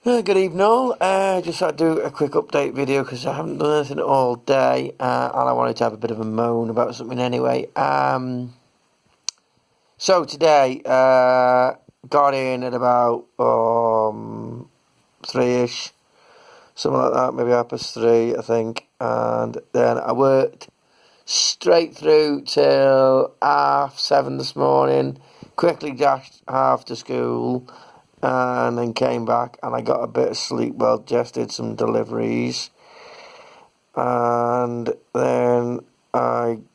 Good evening all. Just thought I'd do a quick update video because I haven't done anything all day, and I wanted to have a bit of a moan about something anyway. So today, got in at about 3ish, something like that, maybe 3:30 I think, and then I worked straight through till 7:30 this morning. Quickly dashed half to school. And then came back and I got a bit of sleep. Well, just did some deliveries, and then then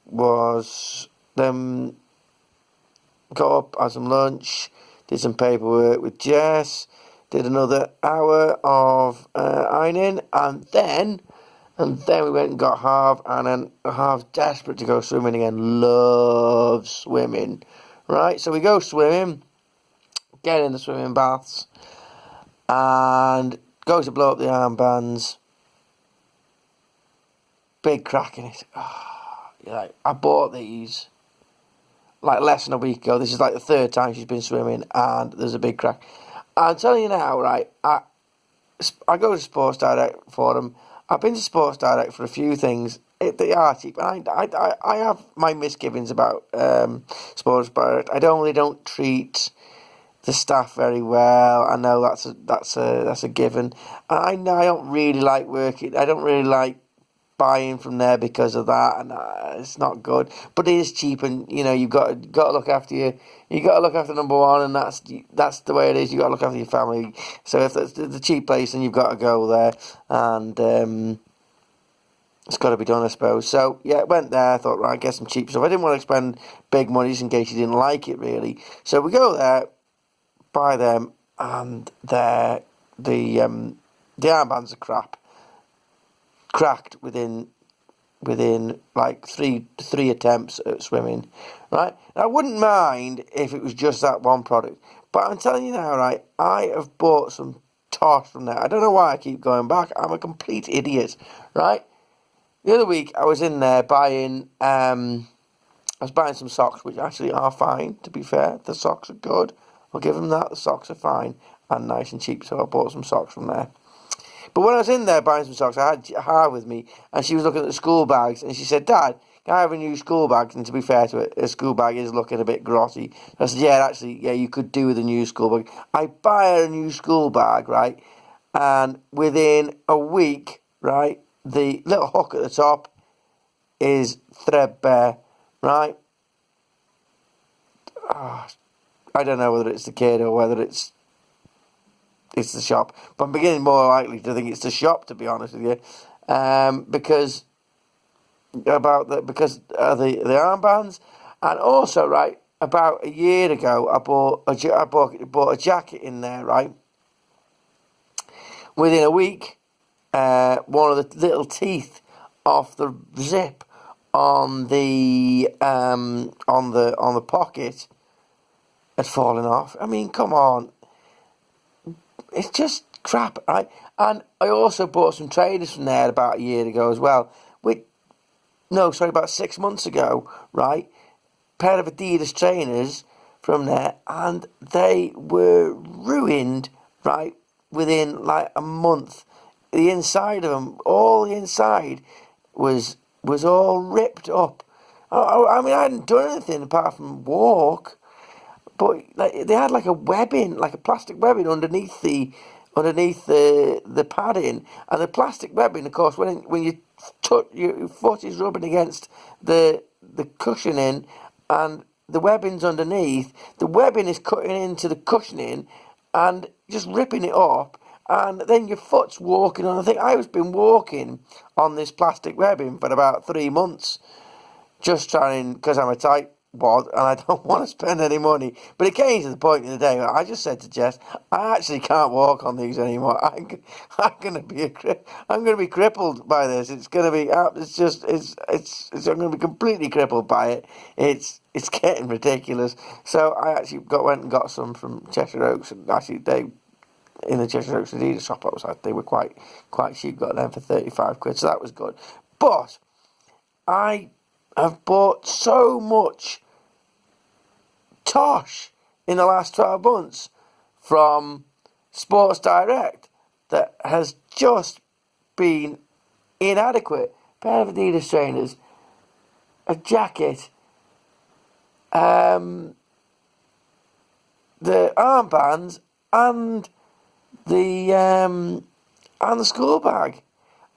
got up, had some lunch, did some paperwork with Jess, did another hour of ironing, and then we went and got Harv, and then Harv's desperate to go swimming again. Loves swimming, right? So we go swimming. Get in the swimming baths and go to blow up the armbands. Big crack in it. I bought these like less than a week ago. This is like the third time she's been swimming, and there's a big crack. I'm telling you now, right? I go to Sports Direct for them. I've been to Sports Direct for a few things. They are cheap, and I have my misgivings about Sports Direct. I don't treat the staff very well. I know that's a given. I know I don't really like working. I don't really like buying from there because of that, and it's not good. But it is cheap, and you've got to look after you. You got to look after number one, and that's the way it is. You got to look after your family. So if that's the cheap place, then you've got to go there, and it's got to be done, I suppose. So yeah, went there. I thought, right, get some cheap stuff. I didn't want to spend big money just in case you didn't like it really. So we go there, buy them, and the armbands are crap. Cracked within like three attempts at swimming, right? And I wouldn't mind if it was just that one product, but I'm telling you now, right? I have bought some tosh from there. I don't know why I keep going back. I'm a complete idiot, right? The other week I was in there buying. I was buying some socks, which actually are fine. To be fair, the socks are good. I'll give them that. The socks are fine and nice and cheap, so I bought some socks from there. But when I was in there buying some socks, I had her with me, and she was looking at the school bags, and she said, "Dad, can I have a new school bag?" And to be fair to it, a school bag is looking a bit grotty. I said, "Yeah, actually, yeah, you could do with a new school bag." I buy her a new school bag, right? And within a week, right, the little hook at the top is threadbare, right? I don't know whether it's the kid or whether it's the shop, but I'm beginning more likely to think it's the shop, to be honest with you, because the armbands, and also right about a year ago I bought a jacket in there, right. Within a week, one of the little teeth off the zip on the pocket had fallen off. I mean, come on. It's just crap, right? And I also bought some trainers from there about a year ago as well. About 6 months ago, right? Pair of Adidas trainers from there, and they were ruined, right? Within like a month. The inside of them, all the inside was all ripped up. I mean, I hadn't done anything apart from walk. But like, they had like a webbing, like a plastic webbing underneath the padding, and the plastic webbing, of course, when you touch, your foot is rubbing against the cushioning, and the webbing's underneath. The webbing is cutting into the cushioning and just ripping it up, and then your foot's walking on. I think I've been walking on this plastic webbing for about 3 months, just trying, because I'm a tight wad and I don't want to spend any money. But it came to the point in the day where I just said to Jess, I actually can't walk on these anymore. I'm going to be crippled by this. It's going to be I'm going to be completely crippled by it. It's getting ridiculous. So I actually went and got some from Cheshire Oaks, and actually in the Cheshire Oaks Adidas shop outside, they were quite cheap. Got them for 35 quid, so that was good. But I have bought so much tosh in the last 12 months from Sports Direct. that has just been inadequate. Pair of Adidas trainers, a jacket, the armbands, and the school bag.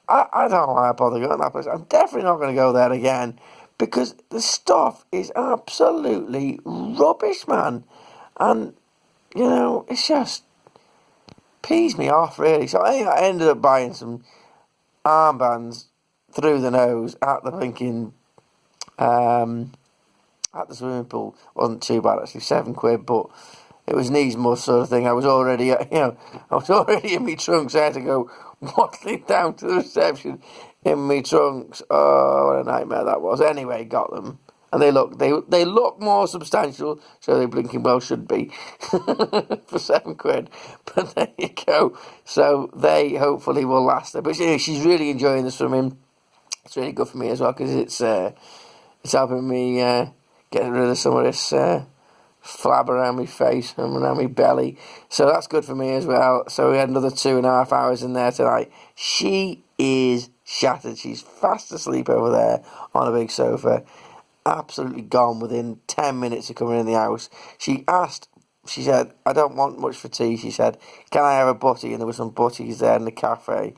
I don't know why I bother going to that place. I'm definitely not going to go there again because the stuff is absolutely rubbish, man. And, it's just pees me off, really. So I ended up buying some armbands through the nose at the blinking, at the swimming pool. Wasn't too bad, actually, £7, but it was knees must sort of thing. I was already, I was already in my trunks. I had to go waddling down to the reception in my trunks. Oh, what a nightmare that was. Anyway, got them. And they look more substantial, so they blinking well should be, for £7. But there you go. So they hopefully will last her. But she's really enjoying the swimming. It's really good for me as well because it's helping me get rid of some of this flab around my face and around my belly. So that's good for me as well. So we had another 2.5 hours in there tonight. She is shattered. She's fast asleep over there on a big sofa. Absolutely gone within 10 minutes of coming in the house. She said, I don't want much for tea. She said, can I have a butty? And there were some butties there in the cafe.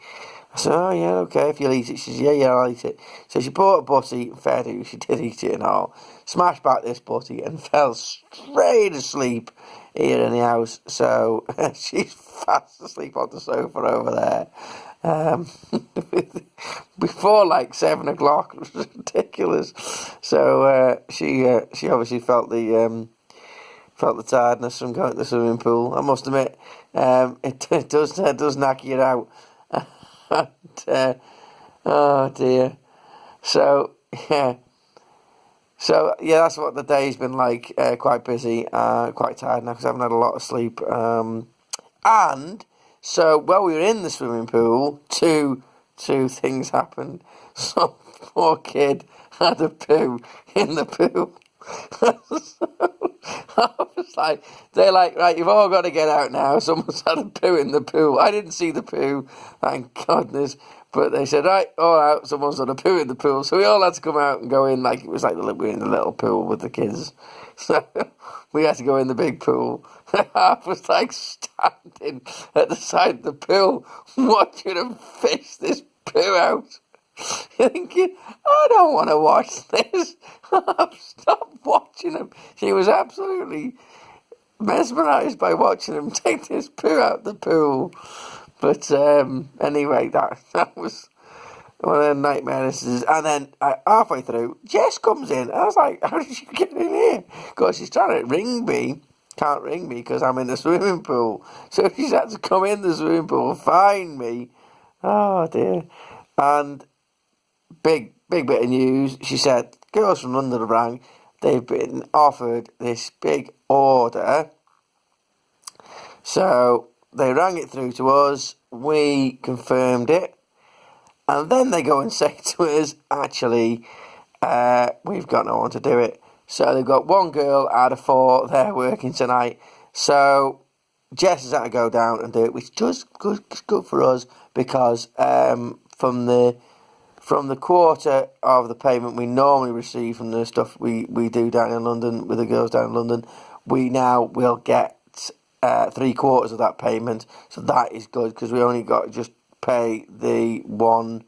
I said, oh yeah, okay, if you'll eat it. She said, yeah, I'll eat it. So she bought a butty, fair do, she did eat it and all. Smashed back this butty and fell straight asleep here in the house. So she's fast asleep on the sofa over there. Before like 7 o'clock, it was ridiculous. So she obviously felt the tiredness from going to the swimming pool. I must admit, it does knock you out. And, oh dear. So yeah, that's what the day's been like. Quite busy, quite tired now because I haven't had a lot of sleep. And so while we were in the swimming pool, two things happened. Some poor kid had a poo in the pool. I was like, they're like, right, you've all got to get out now. Someone's had a poo in the pool. I didn't see the poo, thank goodness. But they said, right, all out. Someone's had a poo in the pool. So we all had to come out and go in like it was like we were in the little pool with the kids. So we had to go in the big pool. I was like standing at the side of the pool watching them fish this poo out. Thinking, I don't want to watch this. Stop watching him. She was absolutely mesmerised by watching him take this poo out the pool. But anyway, that was one of the nightmares. And then halfway through, Jess comes in. I was like, how did you get in here? Because she's trying to ring me. Can't ring me because I'm in the swimming pool. So she's had to come in the swimming pool, find me. Oh dear. And big bit of news. She said, girls from London have rang. They've been offered this big order. So they rang it through to us. We confirmed it. And then they go and say to us, actually, we've got no one to do it. So they've got one girl out of 4 there working tonight. So Jess has had to go down and do it, which is good for us because from the quarter of the payment we normally receive from the stuff we do down in London with the girls down in London, we now will get 3/4 of that payment. So that is good because we only got to just pay the one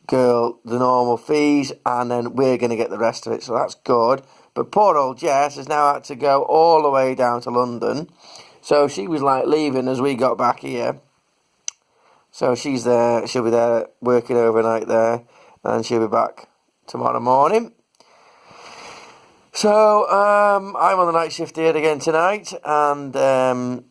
girl the normal fees and then we're going to get the rest of it. So that's good. But poor old Jess has now had to go all the way down to London. So she was like leaving as we got back here. So she's there, she'll be there working overnight there, and she'll be back tomorrow morning. So I'm on the night shift here again tonight, and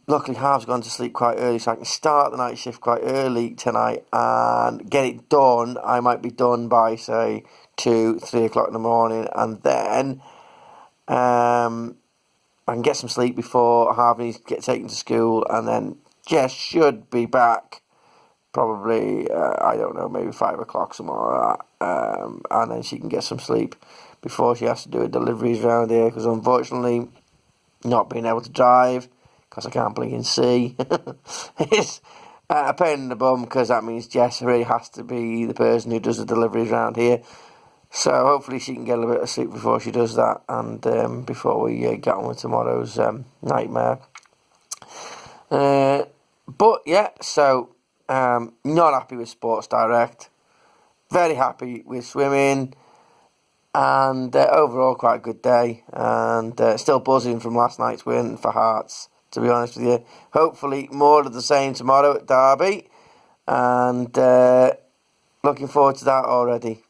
luckily Harv's gone to sleep quite early, so I can start the night shift quite early tonight and get it done. I might be done by, say, 2-3 o'clock in the morning, and then I can get some sleep before Harv needs to get taken to school, and then Jess should be back probably, I don't know, maybe 5 o'clock, something like that, and then she can get some sleep before she has to do her deliveries around here, because unfortunately, not being able to drive, because I can't blink and see, it's A pain in the bum, because that means Jess really has to be the person who does the deliveries around here. So hopefully she can get a bit of sleep before she does that, and before we get on with tomorrow's nightmare. But yeah, so not happy with Sports Direct. Very happy with swimming, and overall quite a good day. And still buzzing from last night's win for Hearts, to be honest with you. Hopefully more of the same tomorrow at Derby, and looking forward to that already.